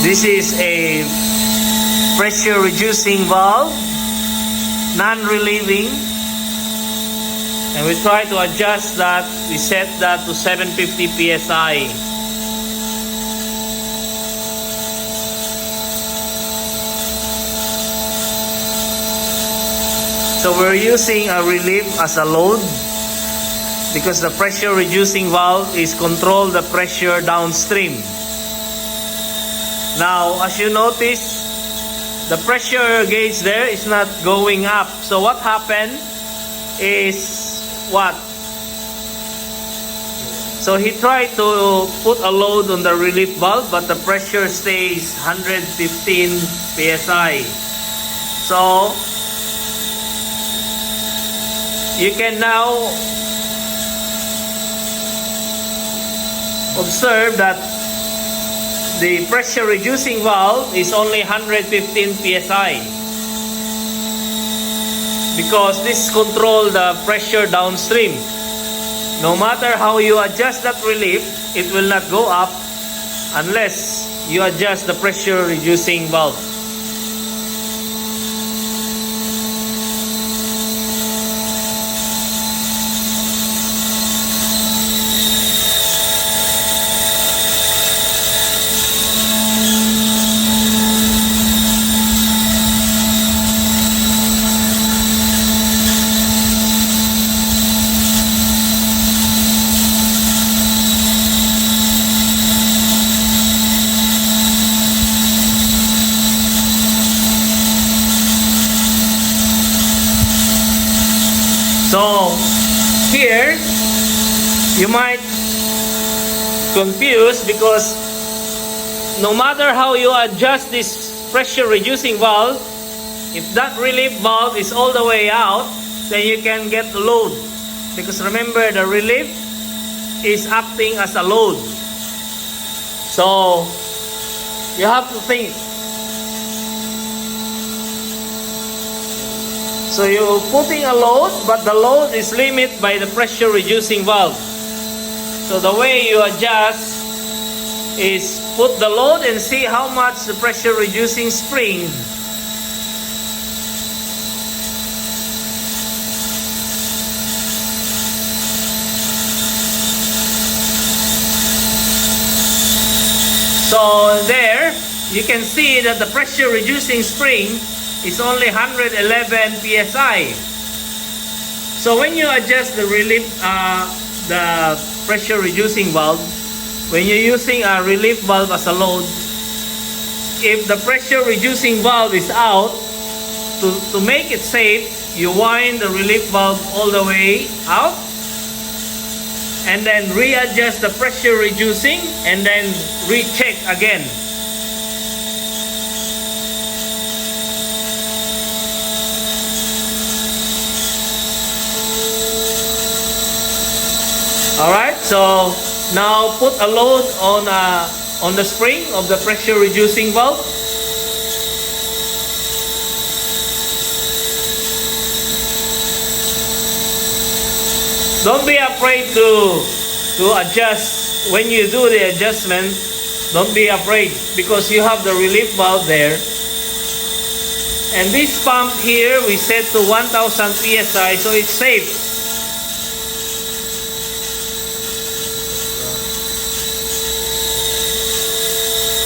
This is a pressure reducing valve, non-relieving, and we try to adjust that. We set that to 750 psi. So we're using a relief as a load because the pressure reducing valve is control the pressure downstream. Now, as you notice, the pressure gauge there is not going up. So what happened is what? So he tried to put a load on the relief valve, but the pressure stays 115 psi. So you can now observe that the pressure reducing valve is only 115 psi because this controls the pressure downstream. No matter how you adjust that relief, it will not go up unless you adjust the pressure reducing valve. So here you might confuse because no matter how you adjust this pressure reducing valve, if that relief valve is all the way out, then you can get the load, because remember the relief is acting as a load. So you have to think. So you're putting a load, but the load is limited by the pressure reducing valve. So the way you adjust is put the load and see how much the pressure reducing spring. So there you can see that the pressure reducing spring is only 111 psi. So when you adjust the relief, the pressure reducing valve, when you're using a relief valve as a load, if the pressure reducing valve is out, to make it safe, you wind the relief valve all the way out and then readjust the pressure reducing and then recheck again. Alright, so now put a load on the spring of the pressure reducing valve. Don't be afraid to adjust. When you do the adjustment, don't be afraid because you have the relief valve there. And this pump here we set to 1000 psi, so it's safe.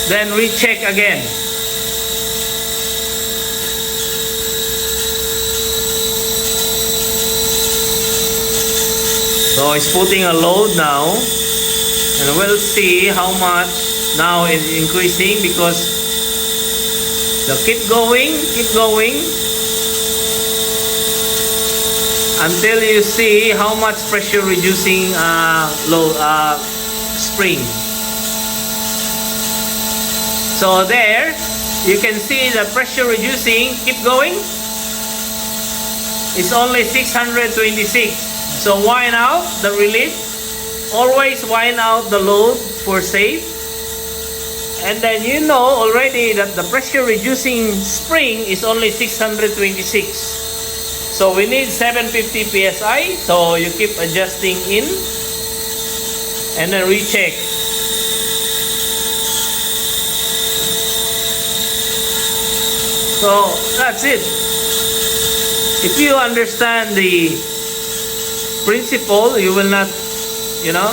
Then recheck again. So it's putting a load now, and we'll see how much now is increasing because keep going until you see how much pressure reducing spring. So there, you can see the pressure reducing, keep going. It's only 626. So wind out the relief. Always wind out the load for safe. And then you know already that the pressure reducing spring is only 626. So we need 750 psi. So you keep adjusting in and then recheck. So that's it. If you understand the principle, you will not, you know,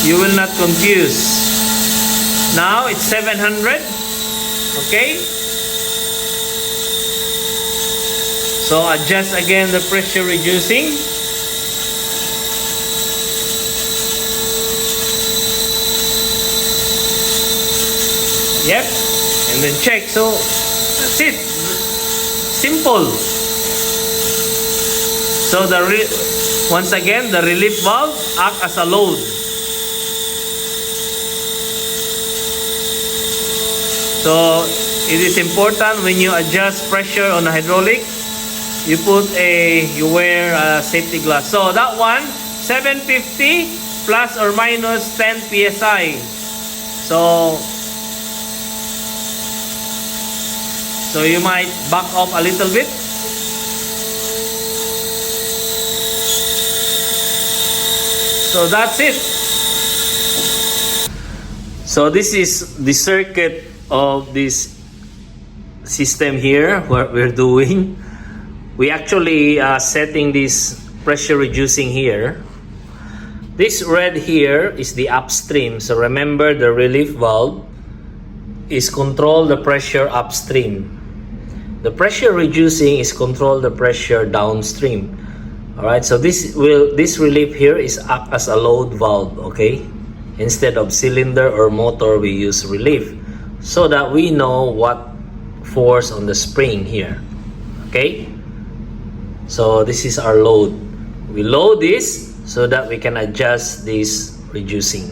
you will not confuse. Now it's 700. Okay. So adjust again the pressure reducing. Yep. And then check. So that's it. Simple. So once again, the relief valve acts as a load. So it is important when you adjust pressure on a hydraulic, you wear a safety glass. So that one, 750 plus or minus 10 psi. So you might back off a little bit. So that's it. So this is the circuit of this system here, what we're doing. We actually setting this pressure reducing here. This red here is the upstream. So remember, the relief valve is control the pressure upstream. The pressure reducing is control the pressure downstream. All right. So this relief here is act as a load valve. Okay. Instead of cylinder or motor, we use relief, so that we know what force on the spring here. Okay. So this is our load. We load this so that we can adjust this reducing.